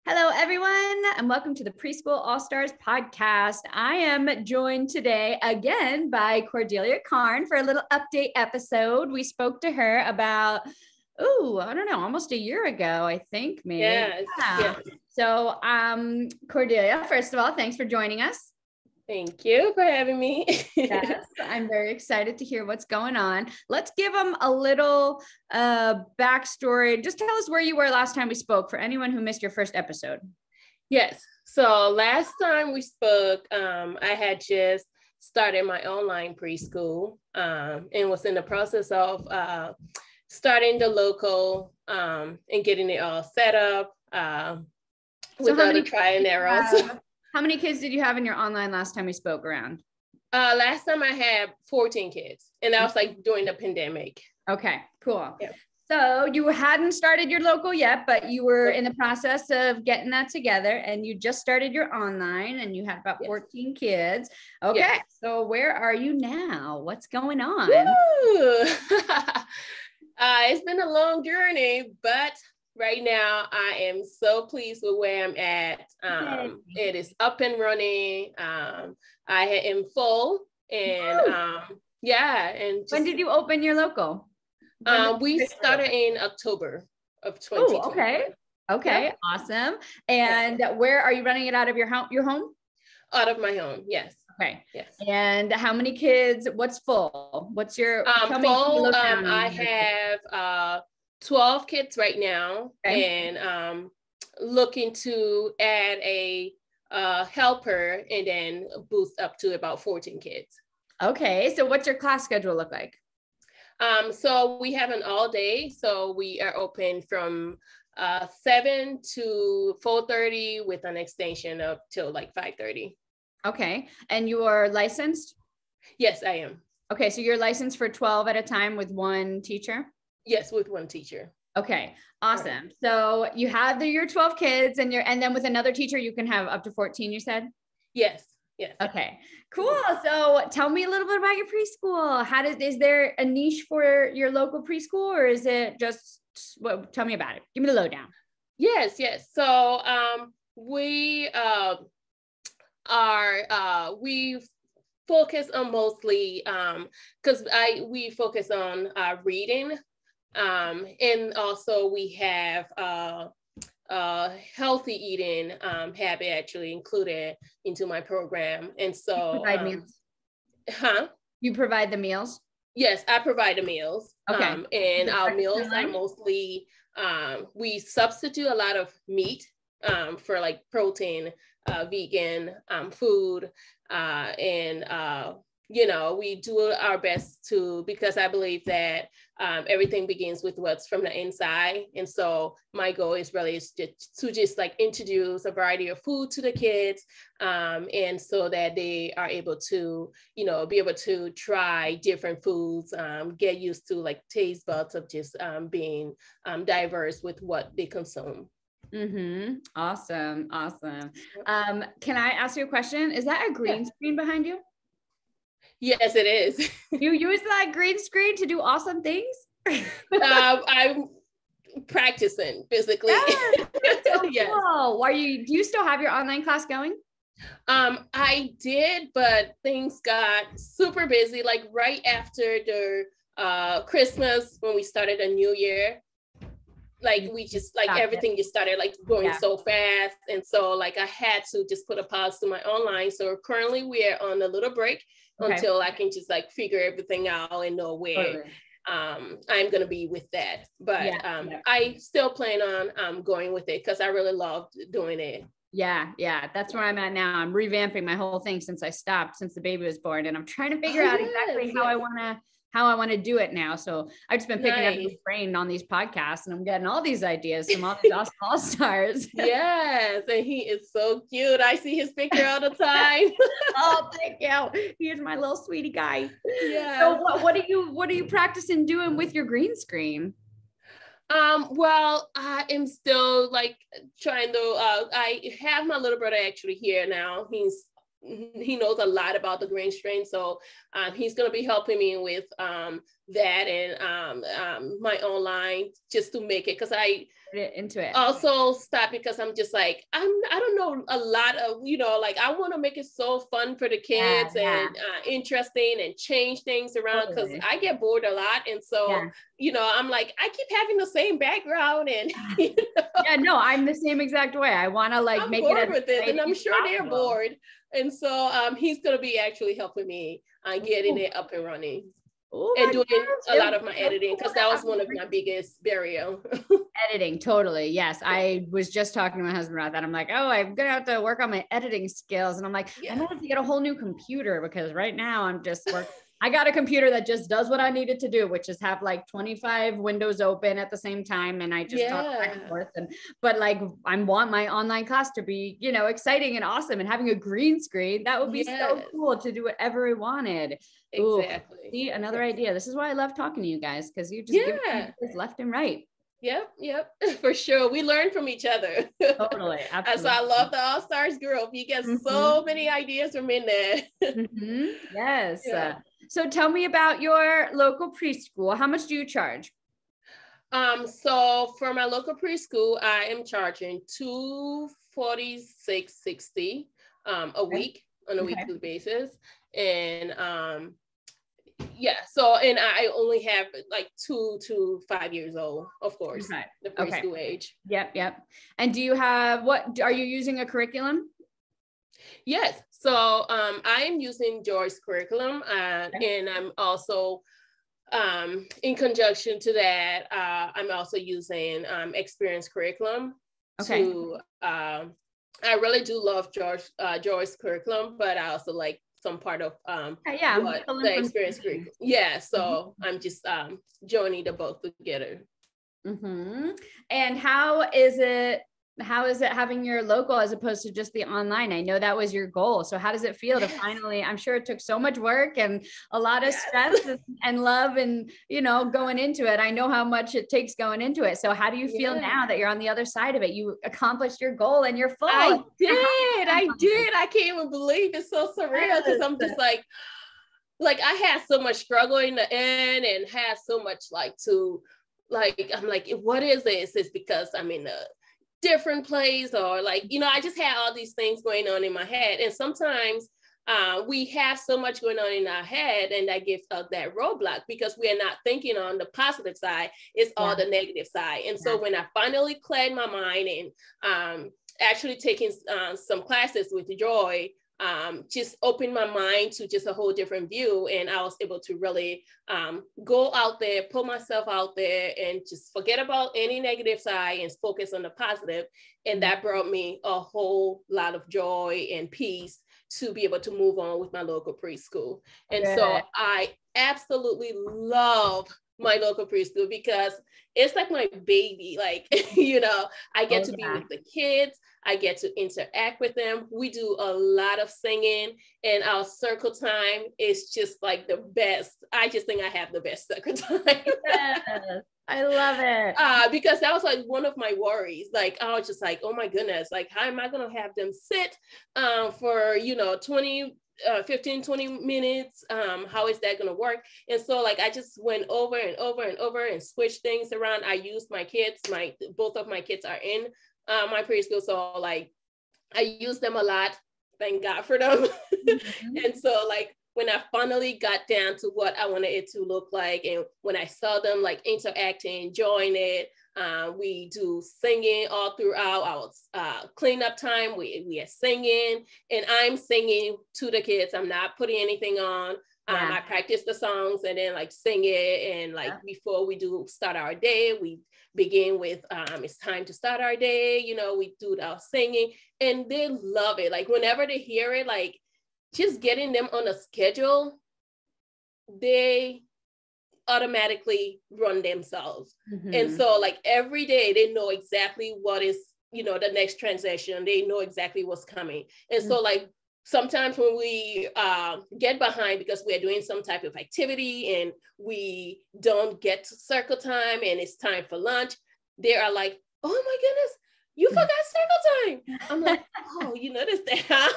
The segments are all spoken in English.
Hello, everyone, and welcome to the Preschool All-Stars podcast. I am joined today again by Cordelia Karn for a little update episode. We spoke to her about, I don't know, almost a year ago, I think, maybe. Yes. Yeah. So, Cordelia, first of all, thanks for joining us. Thank you for having me. Yes, I'm very excited to hear what's going on. Let's give them a little backstory. Just tell us where you were last time we spoke for anyone who missed your first episode. Yes. So last time we spoke, I had just started my online preschool and was in the process of starting the local and getting it all set up with all the try and errors. How many kids did you have in your online last time we spoke around? Last time I had 14 kids, and that was like during the pandemic. Okay, cool. Yeah. So you hadn't started your local yet, but you were in the process of getting that together, and you just started your online and you had about 14 kids. Okay, yes. So where are you now? What's going on? It's been a long journey, but right now, I am so pleased with where I'm at. It is up and running. I am full, and and just, when did you open your local? We started in October of 2020. Oh, okay, yeah. Awesome. And where are you running it out of your home? Your home? Out of my home, yes. Okay. Yes. And how many kids? What's full? What's your full? I have 12 kids right now, and looking to add a helper and then boost up to about 14 kids. Okay, so what's your class schedule look like? So we have an all day, so we are open from 7 to 4:30 with an extension up till like 5:30. Okay, and you are licensed? Yes, I am. Okay, so you're licensed for 12 at a time with one teacher? Yes, with one teacher. Okay, awesome. Right. So you have your 12 kids, and then with another teacher, you can have up to 14, you said? Yes. Yes. Okay, cool. So tell me a little bit about your preschool. Is there a niche for your local preschool, or is it just, tell me about it. Give me the lowdown. Yes. So we focus on mostly, we focus on reading. And also we have healthy eating habit actually included into my program. And so you provide meals. You provide the meals? Yes, I provide the meals. Okay. And our meals are mostly, we substitute a lot of meat for like protein, vegan food, and we do our best because I believe that everything begins with what's from the inside. And so my goal is really to just like introduce a variety of food to the kids, and so that they are able to, be able to try different foods, get used to like taste buds of just being diverse with what they consume. Mm-hmm. Awesome. Can I ask you a question? Is that a green screen behind you? Yes, it is. You use that green screen to do awesome things? I'm practicing physically. That's so cool. Do you still have your online class going? I did, but things got super busy, like right after the Christmas when we started a new year. Like we just like everything just started like going so fast. And so like I had to just put a pause to my online. So currently we are on a little break until I can just like figure everything out and know where I'm going to be with that. But I still plan on going with it because I really loved doing it. Yeah. That's where I'm at now. I'm revamping my whole thing since the baby was born, and I'm trying to figure out exactly how I want to do it now. So I've just been picking up his brain on these podcasts, and I'm getting all these ideas from all these awesome all-stars. Yes, and he is so cute. I see his picture all the time. Oh, thank you. He is my little sweetie guy. Yeah. So what are you practicing doing with your green screen? Well, I am still like trying to, I have my little brother actually here now. He knows a lot about the green screen. So he's going to be helping me with that and my online just to make it, because I into it. Also stop because I'm just like, I don't know a lot of, like I want to make it so fun for the kids and interesting and change things around, because I get bored a lot. And so, I'm like, I keep having the same background and, Yeah, no, I'm the same exact way. I want to I'm make bored it with it, and I'm sure they're bored. And so he's going to be actually helping me getting it up and running. And doing a lot of my editing, because that was one of my biggest barrier. Editing, totally. Yes. I was just talking to my husband about that. I'm like, oh, I'm going to have to work on my editing skills. And I'm like, I might have to get a whole new computer, because right now I'm just I got a computer that just does what I needed to do, which is have like 25 windows open at the same time. And I just talk back and forth. But like, I want my online class to be, exciting and awesome, and having a green screen. That would be so cool to do whatever we wanted. Exactly. Ooh, see, another idea. This is why I love talking to you guys, because you just give me left and right. Yep, for sure. We learn from each other. Totally, absolutely. So I love the All Stars group. You get so many ideas from in there. Yes. Yeah. So tell me about your local preschool. How much do you charge? So for my local preschool, I am charging $246.60 a week on a weekly basis, and so, and I only have like 2 to 5 years old, of course, the preschool age. Yep. And do you have, are you using a curriculum? Yes. So I am using Joy's curriculum, and I'm also, in conjunction to that, I'm also using Experience curriculum. I really do love Joy's curriculum, but I also like some part of the Experience curriculum. So I'm just joining the both together. And how is it having your local as opposed to just the online? I know that was your goal. So how does it feel to finally, I'm sure it took so much work and a lot of stress and love and, going into it. I know how much it takes going into it. So how do you feel now that you're on the other side of it? You accomplished your goal and you're full. I did. I can't even believe it's so surreal, because I'm just like I had so much struggle in the end, and had so much I'm like, what is this? It's because I'm in a different place, or I just had all these things going on in my head. And sometimes we have so much going on in our head, and that gives us that roadblock, because we are not thinking on the positive side. It's all the negative side. And so when I finally cleared my mind and actually taking some classes with Joy, just opened my mind to just a whole different view, and I was able to really go out there, put myself out there, and just forget about any negative side and focus on the positive. And that brought me a whole lot of joy and peace to be able to move on with my local preschool. And so I absolutely love my local preschool, because it's like my baby. I get to be with the kids. I get to interact with them. We do a lot of singing, and our circle time is just like the best. I just think I have the best circle time. I love it. Because that was like one of my worries. I was just like, oh my goodness, how am I going to have them sit for, 15, 20 minutes? How is that going to work? And so I just went over and over and over and switched things around. I used my kids, both of my kids are in my preschool. So I use them a lot. Thank God for them. And so when I finally got down to what I wanted it to look like, and when I saw them interacting, enjoying it, we do singing all throughout our cleanup time. We are singing, and I'm singing to the kids. I'm not putting anything on. I practice the songs and then sing it. And before we do start our day, we begin with it's time to start our day. We do our singing, and they love it. Whenever they hear it, just getting them on a schedule, they automatically run themselves. And so every day they know exactly what is, the next transition. They know exactly what's coming. And so sometimes when we get behind because we're doing some type of activity and we don't get to circle time and it's time for lunch, they are like, oh my goodness, you forgot circle time. I'm like, oh, you noticed that?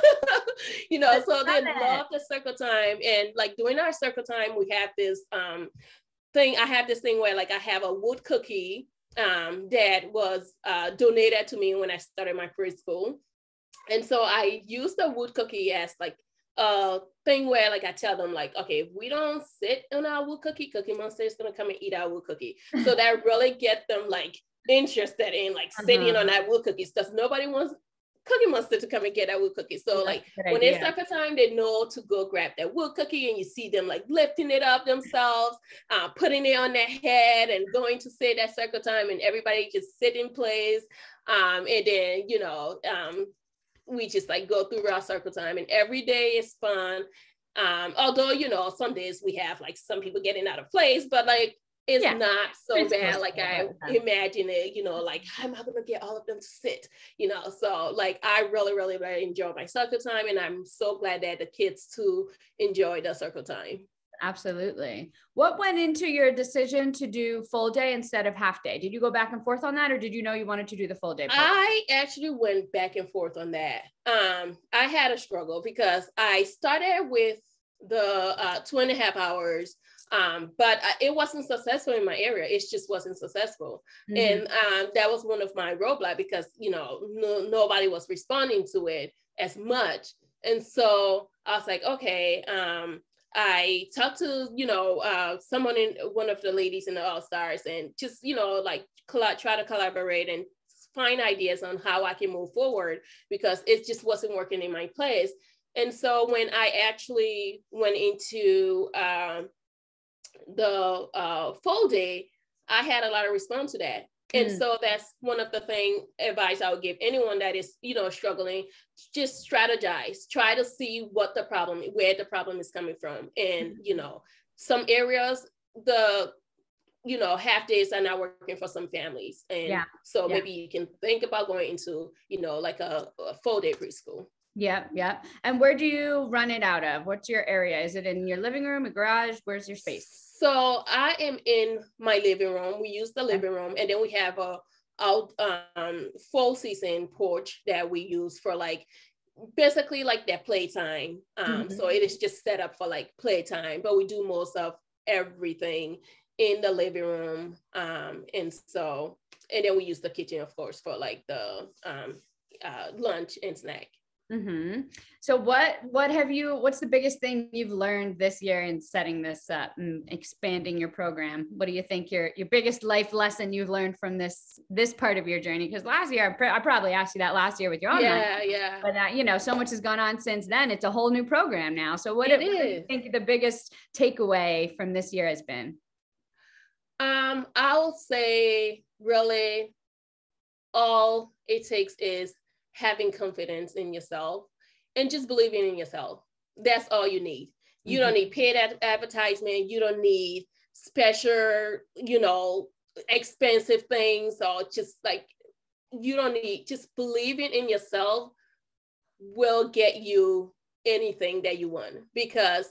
So they love the circle time. And during our circle time, we have this thing. I have this thing where like I have a wood cookie that was donated to me when I started my preschool. And so I use the wood cookie as like a thing where like I tell them like, okay, if we don't sit on our wood cookie, Cookie Monster is gonna come and eat our wood cookie. So that really get them like interested in like sitting on that wood cookies, because nobody wants Cookie Monster to come and get that wood cookie. So like when it's supper time, they know to go grab that wood cookie, and you see them like lifting it up themselves, putting it on their head and going to sit at circle time, and everybody just sit in place. And then, you know, we just like go through our circle time, and every day is fun. Although, you know, some days we have like some people getting out of place, but like it's not so bad like I imagine it, you know, like how am I gonna get all of them to sit, you know? So like I really, really, really enjoy my circle time, and I'm so glad that the kids too enjoy the circle time. Absolutely. What went into your decision to do full day instead of half day? Did you go back and forth on that, or did you know you wanted to do the full day program? I actually went back and forth on that. I had a struggle because I started with the 2.5 hours, but it wasn't successful in my area. It just wasn't successful. And that was one of my roadblocks, because, you know, nobody was responding to it as much. And so I was like, okay, I talked to, you know, one of the ladies in the All-Stars, and just, you know, like try to collaborate and find ideas on how I can move forward, because it just wasn't working in my place. And so when I actually went into the full day, I had a lot of response to that. And so that's one of the advice I would give anyone that is, you know, struggling. Just strategize, try to see where the problem is coming from. And, you know, some areas, you know, half days are not working for some families. And so maybe you can think about going into, you know, like a full day preschool. Yeah. And where do you run it out of? What's your area? Is it in your living room, a garage? Where's your space? So I am in my living room. We use the living room, and then we have a full season porch that we use for like basically like that playtime. So it is just set up for like playtime, but we do most of everything in the living room. And then we use the kitchen, of course, for like the lunch and snack. So what's the biggest thing you've learned this year in setting this up and expanding your program? What do you think your biggest life lesson you've learned from this part of your journey? Because last year, I probably asked you that last year with your online. Yeah. But you know, so much has gone on since then. It's a whole new program now. So what do you think the biggest takeaway from this year has been? I'll say really all it takes is having confidence in yourself and just believing in yourself. That's all you need. You don't need paid advertisement. You don't need special, you know, expensive things, or just like, you don't need, just believing in yourself will get you anything that you want, because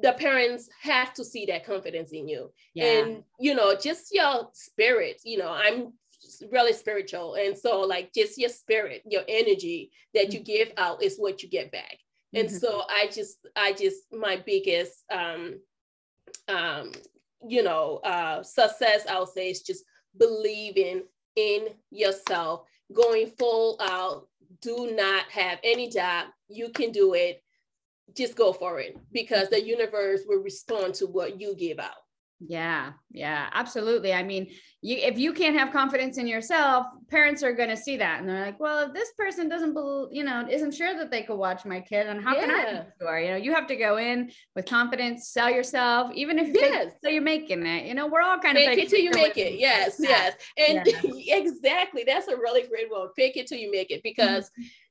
the parents have to see that confidence in you. And, you know, just your spirit, you know, I'm really spiritual. And so like just your spirit, your energy that you give out is what you get back. And so I just, my biggest, you know, success, I'll say, is just believing in yourself, going full out, do not have any doubt. You can do it. Just go for it, because the universe will respond to what you give out. Yeah, absolutely. I mean, if you can't have confidence in yourself, parents are going to see that. And they're like, well, if this person isn't sure that they could watch my kid, and how can I be sure? You know, you have to go in with confidence, sell yourself, even if so you're making it, you know, we're all kind of fake it till you make it. Yes. And exactly. That's a really great one. Fake it till you make it, because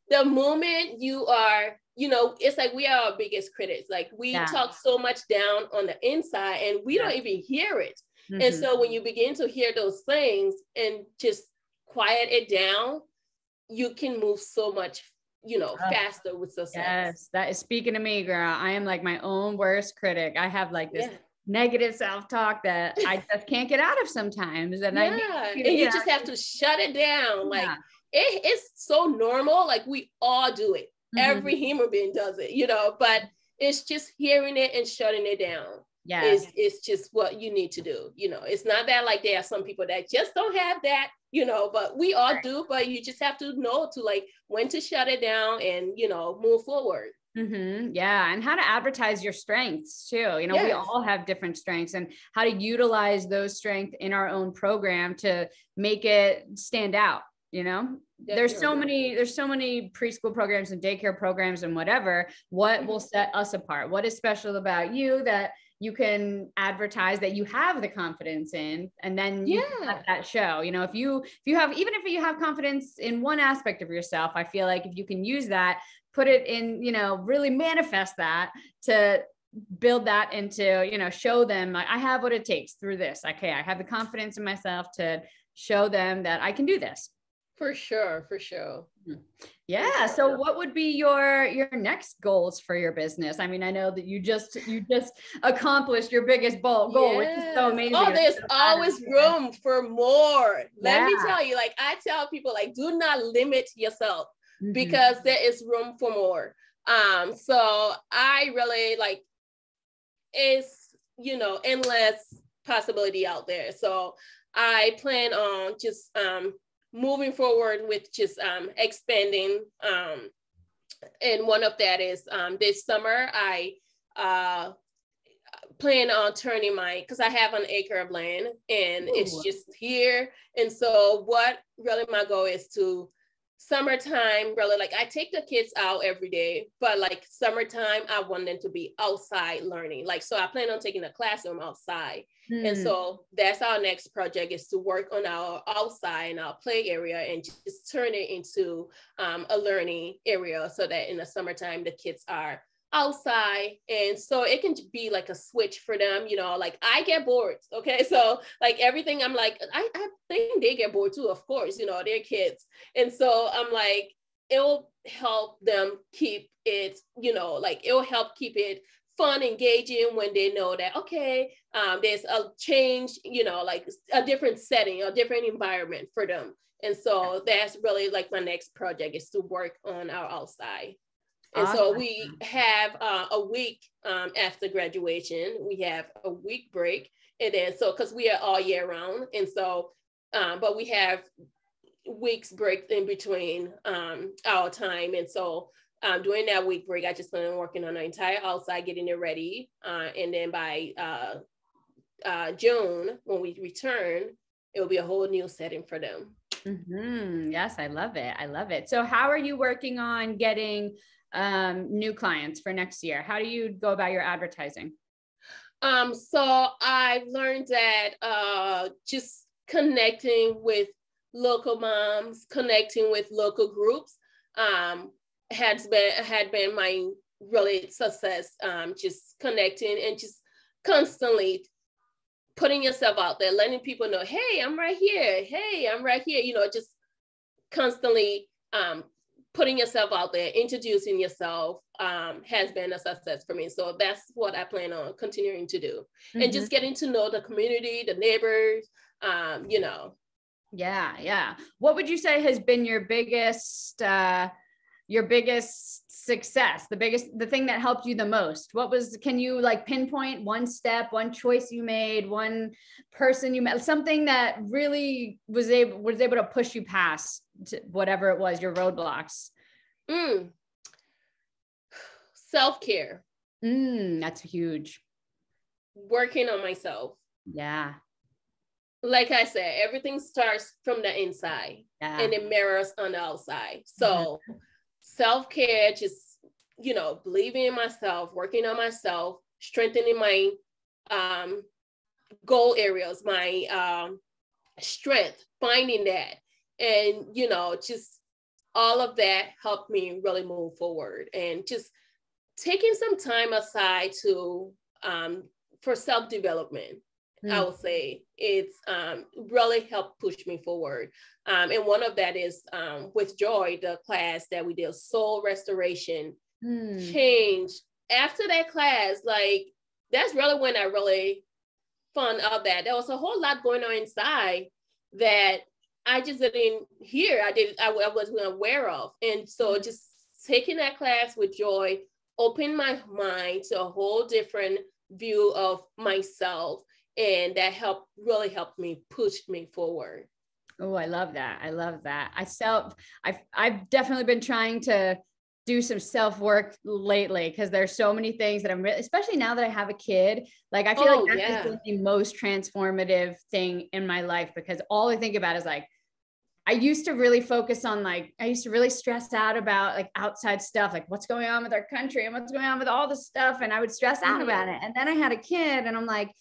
the moment you are, you know, it's like we are our biggest critics. Like we talk so much down on the inside, and we don't even hear it. And so when you begin to hear those things and just quiet it down, you can move so much, you know, faster with success. Yes, that is speaking to me, girl. I am like my own worst critic. I have like this negative self-talk that I just can't get out of sometimes. And you just have to shut it down. Like it's so normal. Like we all do it. Every human being does it, you know, but it's just hearing it and shutting it down. It's just what you need to do. It's not that like there are some people that just don't have that, but we all do, but you just have to know to like when to shut it down and, move forward. Yeah. And how to advertise your strengths too. We all have different strengths, and how to utilize those strengths in our own program to make it stand out. There's so many preschool programs and daycare programs and whatever. What will set us apart? What is special about you that you can advertise, that you have the confidence in, and then you can let that show. If you have confidence in one aspect of yourself, I feel like if you can use that, put it in, really manifest that to build that into, show them I have what it takes through this. Okay, I have the confidence in myself to show them that I can do this. For sure. Yeah. So what would be your next goals for your business? I mean, I know that you just accomplished your biggest goal, which is so amazing. Oh, there's always room for more. Let me tell you, like I tell people, like, do not limit yourself because there is room for more. So I really like, it's, endless possibility out there. So I plan on just, moving forward with just expanding. And one of that is this summer, I plan on turning because I have an acre of land and it's just here. And so what really my goal is to summertime, really, like I take the kids out every day, but like summertime, I want them to be outside learning. Like, so I plan on taking a classroom outside. And so that's our next project, is to work on our outside and our play area and just turn it into a learning area so that in the summertime, the kids are outside. And so it can be like a switch for them, like I get bored. Okay. So like everything, I'm like, I think they get bored too, of course, they're kids. And so I'm like, it'll help them keep it, it'll help keep it fun, engaging when they know that, okay, there's a change, like a different setting, a different environment for them. And so that's really like my next project, is to work on our outside. And so we have a week after graduation, we have a week break. And then, so, cause we are all year round. And so, but we have weeks break in between our time. And so during that week break, I just plan on working on the entire outside, getting it ready. And then by June, when we return, it'll be a whole new setting for them. Yes, I love it. So how are you working on getting new clients for next year? How do you go about your advertising? So I've learned that just connecting with local moms, connecting with local groups had been my really success. Just connecting and just constantly putting yourself out there, letting people know, hey, I'm right here. Hey, I'm right here. Just constantly putting yourself out there, introducing yourself has been a success for me. So that's what I plan on continuing to do. And just getting to know the community, the neighbors, Yeah. What would you say has been your biggest success, the thing that helped you the most? Can you like pinpoint one step, one choice you made, one person you met, something that really was able to push you past to whatever it was, your roadblocks? Self-care. That's huge. Working on myself. Yeah. Like I said, everything starts from the inside and it mirrors on the outside. So self-care, just, believing in myself, working on myself, strengthening my goal areas, my strength, finding that. And, just all of that helped me really move forward, and just taking some time aside to for self-development. I would say it's really helped push me forward. And one of that is with Joy, the class that we did, soul restoration, change. After that class, like that's really when I really found out that there was a whole lot going on inside that I just didn't hear. I wasn't aware of. And so just taking that class with Joy opened my mind to a whole different view of myself, and that really helped me, pushed me forward. Oh, I love that. I love that. I've definitely been trying to do some self-work lately, because there's so many things that I'm really, especially now that I have a kid, like I feel like that's been the most transformative thing in my life, because all I think about is like, I used to really focus on like, I used to really stress out about like outside stuff, like what's going on with our country and what's going on with all this stuff. And I would stress out about it. And then I had a kid and I'm like,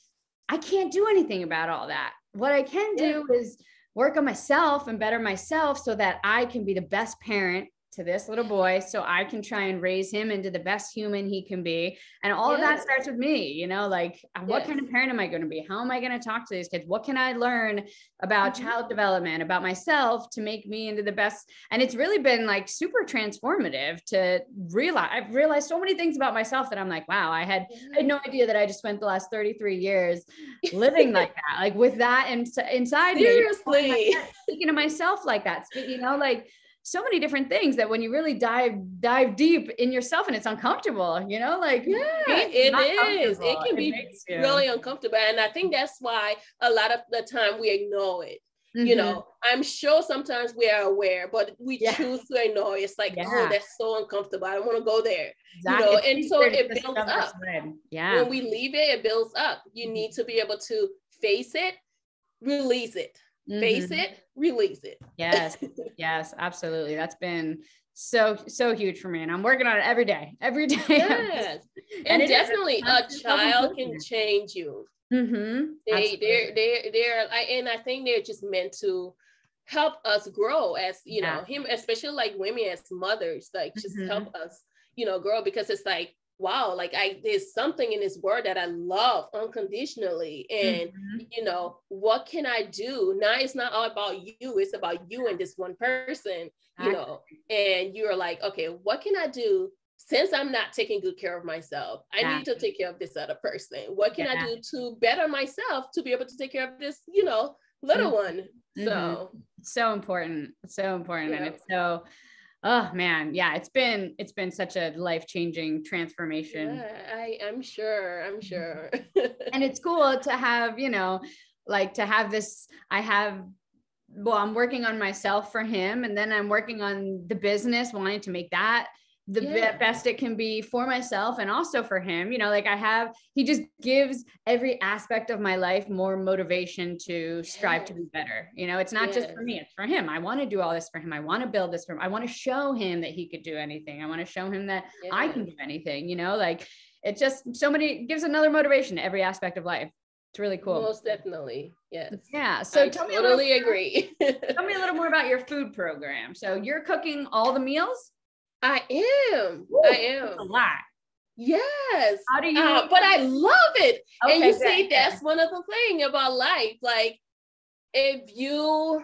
I can't do anything about all that. What I can do is work on myself and better myself so that I can be the best parent to this little boy, so I can try and raise him into the best human he can be. And all of that starts with me, you know, like what kind of parent am I going to be? How am I going to talk to these kids? What can I learn about child development, about myself to make me into the best? And it's really been like super transformative to realize, I've realized so many things about myself that I'm like, wow, I had no idea that I just spent the last 33 years living like that, like with that inside Seriously. me, speaking to myself like that, you know, like so many different things that when you really dive deep in yourself, and it's uncomfortable, you know, like it can be really uncomfortable. And I think that's why a lot of the time we ignore it. You know, I'm sure sometimes we are aware, but we choose to ignore it. It's like, oh, that's so uncomfortable, I don't want to go there. You know, and so it builds up. When we leave it, it builds up. You need to be able to face it, release it. Face it, release it. Yes, absolutely. That's been so huge for me, and I'm working on it every day. Yes. and definitely a child can change you. They're and I think they're just meant to help us grow as, you know, him, especially like women as mothers, like just help us, you know, grow, because it's like, wow, like there's something in this word that I love unconditionally. And, you know, what can I do? Now it's not all about you. It's about you and this one person, you know, and you're like, okay, what can I do? Since I'm not taking good care of myself, I need to take care of this other person. What can I do to better myself to be able to take care of this, you know, little one? So important. And it's so, oh man, it's been such a life-changing transformation. I'm sure. And it's cool to have, you know, like to have this, I'm working on myself for him, and then I'm working on the business, wanting to make that the best it can be for myself and also for him, you know, like he just gives every aspect of my life more motivation to strive to be better. You know, it's not just for me, it's for him. I want to do all this for him. I want to build this for him. I want to show him that he could do anything. I want to show him that I can do anything, you know, like it just gives another motivation to every aspect of life. It's really cool. Most definitely. Yes. Yeah. So totally agree. Tell me a little more about your food program. So you're cooking all the meals? I am. That's a lot. Yes. How do you? But I love it. Okay, and you see, that's one of the things about life. Like, if you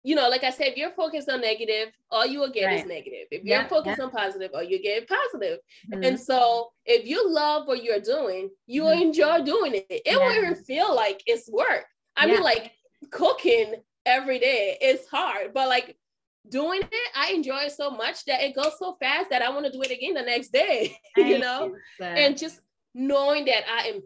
know, like I said, if you're focused on negative, all you will get is negative. If you're focused on positive, all you get positive. And so, if you love what you're doing, you will enjoy doing it. It won't even feel like it's work. I mean, like cooking every day is hard, but like doing it, I enjoy it so much that it goes so fast that I want to do it again the next day, you know, and just knowing that I am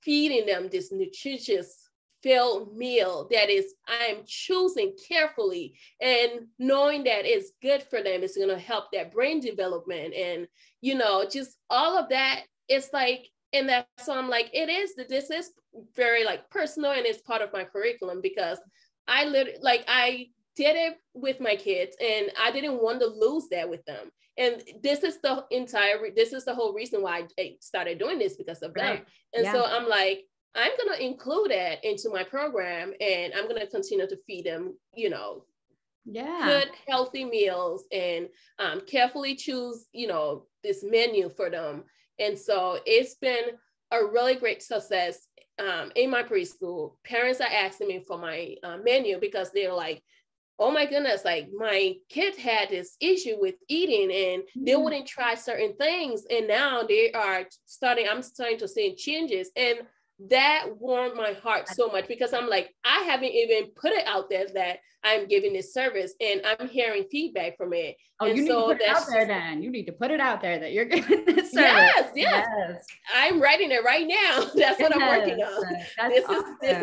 feeding them this nutritious filled meal that is, I am choosing carefully, and knowing that it's good for them, it's going to help their brain development, and, you know, just all of that. It's like, and that's, so I'm like, this is very like personal, and it's part of my curriculum, because I did it with my kids, and I didn't want to lose that with them. And this is the whole reason why I started doing this, because of them. And so I'm like, I'm going to include that into my program, and I'm going to continue to feed them, you know, good, healthy meals, and carefully choose, you know, this menu for them. And so it's been a really great success in my preschool. Parents are asking me for my menu, because they're like, oh my goodness, like my kid had this issue with eating, and they wouldn't try certain things. And now I'm starting to see changes. And that warmed my heart so much, because I'm like, I haven't even put it out there that I'm giving this service, and I'm hearing feedback from it. Oh, and you need to put it out there then. You need to put it out there that you're giving this service. Yes. I'm writing it right now. That's what I'm working on. This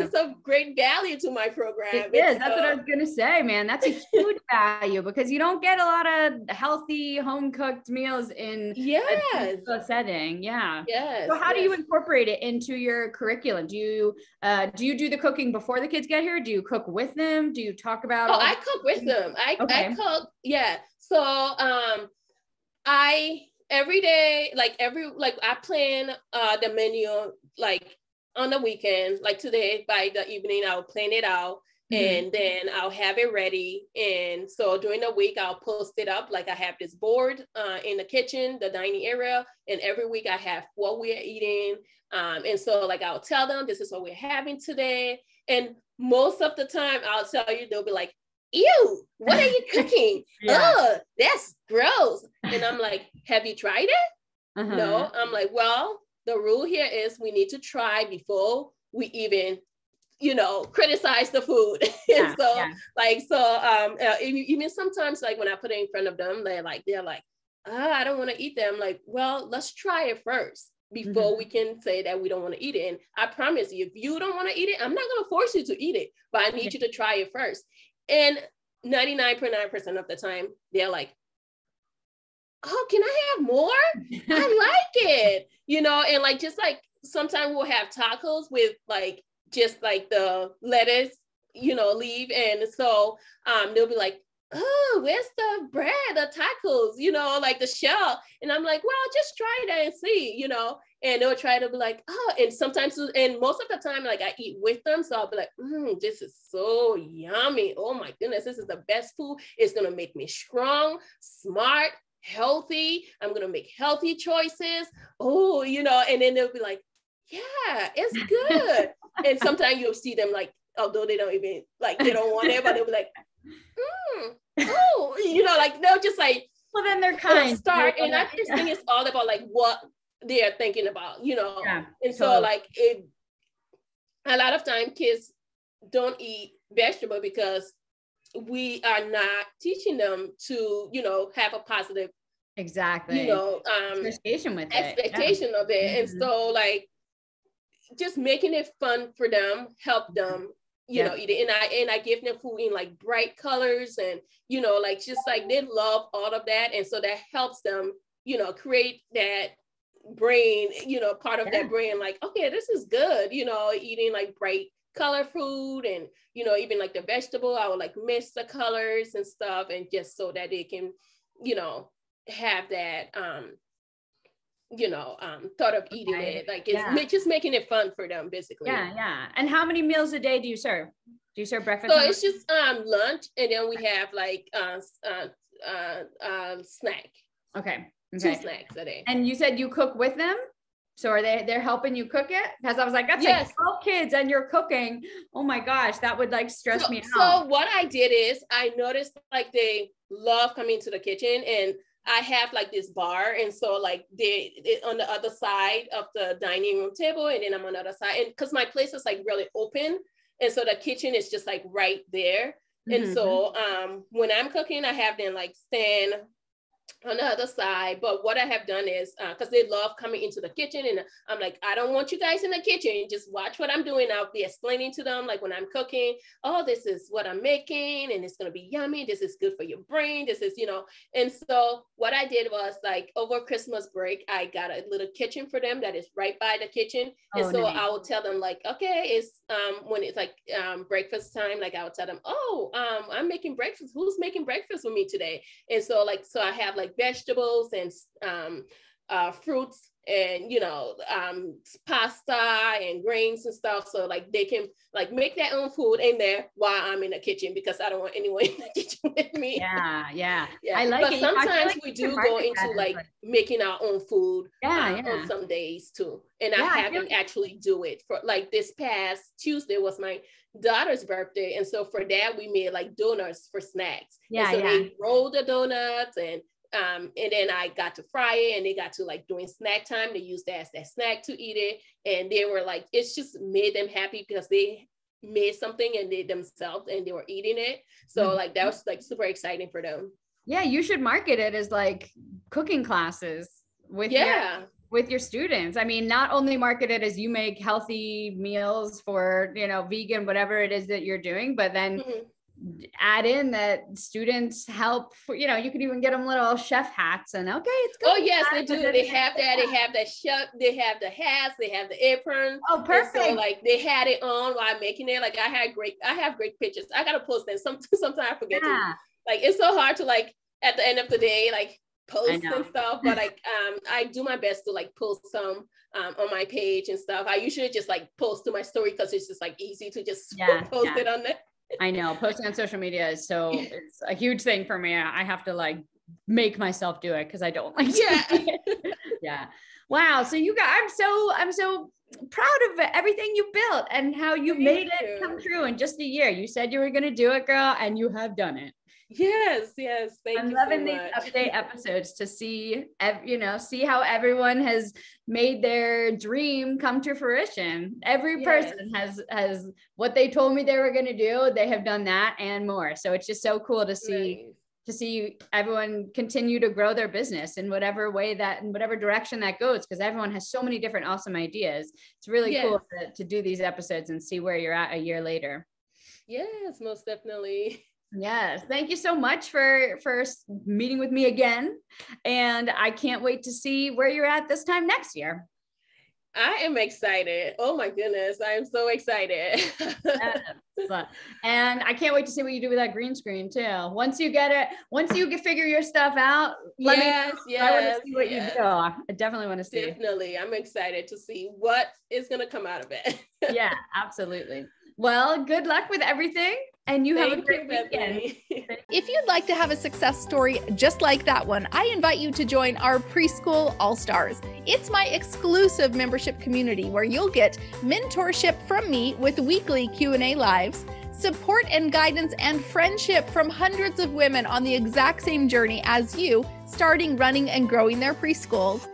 is of great value to my program. It is. That's what I was gonna say, man. That's a huge value, because you don't get a lot of healthy home cooked meals in a setting. Yeah. Yes. So how do you incorporate it into your curriculum? Do you do the cooking before the kids get here? Do you cook with them? Do you talk about? Oh, I cook with them. I cook. Yeah. So I every day, I plan the menu like on the weekend, like today by the evening, I'll plan it out. And then I'll have it ready. And so during the week, I'll post it up. Like I have this board in the kitchen, the dining area. And every week I have what we're eating. And so like, I'll tell them, this is what we're having today. And most of the time I'll tell you, they'll be like, ew, what are you cooking? Oh, that's gross. And I'm like, have you tried it? No. I'm like, well, the rule here is we need to try before we even criticize the food. And even sometimes, like when I put it in front of them, they're like, I don't want to eat them. Like, well, let's try it first before we can say that we don't want to eat it. And I promise you, if you don't want to eat it, I'm not going to force you to eat it, but I need you to try it first. And 99.9% of the time, they're like, oh, can I have more? I like it, and like, just like sometimes we'll have tacos with like, just like the lettuce, leaf. And so they'll be like, oh, where's the bread, the tacos, like the shell. And I'm like, well, just try that and see, and they'll try to be like, oh, and sometimes, and most of the time, like I eat with them. So I'll be like, this is so yummy. Oh my goodness, this is the best food. It's going to make me strong, smart, healthy. I'm going to make healthy choices. Oh, and then they'll be like, yeah, it's good. And sometimes you'll see them like, although they don't even like, they don't want it, but they'll be like, like they'll just like, well, then they're kind. Start, and I just think it's all about like what they are thinking about, and so like a lot of time kids don't eat vegetable because we are not teaching them to, have a positive expectation with expectation of it. And so like just making it fun for them, help them, eat it. And I give them food in like bright colors and, like, just like they love all of that. And so that helps them, create that brain, part of that brain, like, okay, this is good, eating like bright color food. And, even like the vegetable, I would like mix the colors and stuff. And just so that they can, have that, thought of eating it, like it's just making it fun for them, basically. Yeah. And how many meals a day do you serve? Do you serve breakfast? So it's just lunch, and then we have like snack. Okay. 2 snacks a day. And you said you cook with them? So are they're helping you cook it? Because I was like, that's like 12 kids and you're cooking. Oh my gosh, that would like stress me out. So what I did is I noticed like they love coming to the kitchen, and I have like this bar. And so like they on the other side of the dining room table, and then I'm on the other side. And because my place is like really open. And so the kitchen is just like right there. And so when I'm cooking, I have them like stand on the other side. But what I have done is, because they love coming into the kitchen, and I'm like, I don't want you guys in the kitchen. Just watch what I'm doing. I'll be explaining to them, like when I'm cooking, oh, this is what I'm making, and it's going to be yummy. This is good for your brain. This is, and so what I did was like over Christmas break, I got a little kitchen for them that is right by the kitchen. And so nice. I will tell them like, okay, it's when it's like breakfast time, like I would tell them, oh, I'm making breakfast. Who's making breakfast with me today? And so like, so I have like vegetables and fruits and pasta and grains and stuff, so like they can like make their own food in there while I'm in the kitchen, because I don't want anyone in the kitchen with me. Yeah. I like but it. Sometimes like we do go into like making our own food on some days too, and I haven't actually do it for like this past Tuesday was my daughter's birthday, and so for that we made like donuts for snacks. So they rolled the donuts and And then I got to fry it, and they got to like during snack time, they used that as that snack to eat it. And they were like, it's just made them happy because they made something and they themselves and they were eating it. So like that was like super exciting for them. Yeah, you should market it as like cooking classes with your students. I mean, not only market it as you make healthy meals for, you know, vegan, whatever it is that you're doing, but then add in that students help for, you know, you could even get them little chef hats and it's good. Oh yes, they do. They have that. They have that chef. They have the hats. They have the apron. Oh, perfect. And so like they had it on while making it. Like I have great pictures. I gotta post them. Sometimes I forget to. Like it's so hard to like at the end of the day like post and stuff. But like I do my best to like post some on my page and stuff. I usually just like post to my story because it's just like easy to just post it on there. I know posting on social media is it's a huge thing for me. I have to like make myself do it because I don't like yeah. Wow. So you guys, I'm so proud of everything you built and how you made it come true in just a year. You said you were going to do it, girl, and you have done it. Yes. Thank you. I'm loving these update episodes to see, see how everyone has made their dream come to fruition. Every person has what they told me they were going to do. They have done that and more. So it's just so cool to see, everyone continue to grow their business in whatever direction that goes. Cause everyone has so many different awesome ideas. It's really cool to do these episodes and see where you're at a year later. Yes, most definitely. Yes. Thank you so much for meeting with me again. And I can't wait to see where you're at this time next year. I am excited. Oh my goodness. I am so excited. And I can't wait to see what you do with that green screen too. Once you figure your stuff out, let me know. I want to see what you do. I definitely want to see. Definitely. I'm excited to see what is going to come out of it. Yeah, absolutely. Well, good luck with everything. And you have a great weekend. If you'd like to have a success story just like that one, I invite you to join our Preschool All-Stars. It's my exclusive membership community where you'll get mentorship from me with weekly Q&A lives, support and guidance and friendship from hundreds of women on the exact same journey as you, starting, running, and growing their preschools,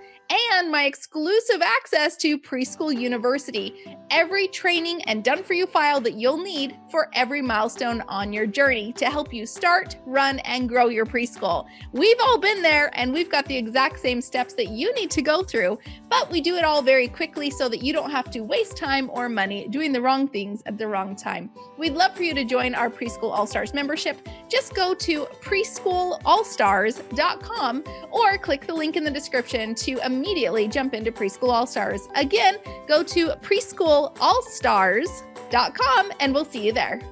and my exclusive access to Preschool University, every training and done-for-you file that you'll need for every milestone on your journey to help you start, run, and grow your preschool. We've all been there, and we've got the exact same steps that you need to go through, but we do it all very quickly so that you don't have to waste time or money doing the wrong things at the wrong time. We'd love for you to join our Preschool All-Stars membership. Just go to preschoolallstars.com or click the link in the description to immediately jump into Preschool All-Stars. Again, go to preschoolallstars.com and we'll see you there.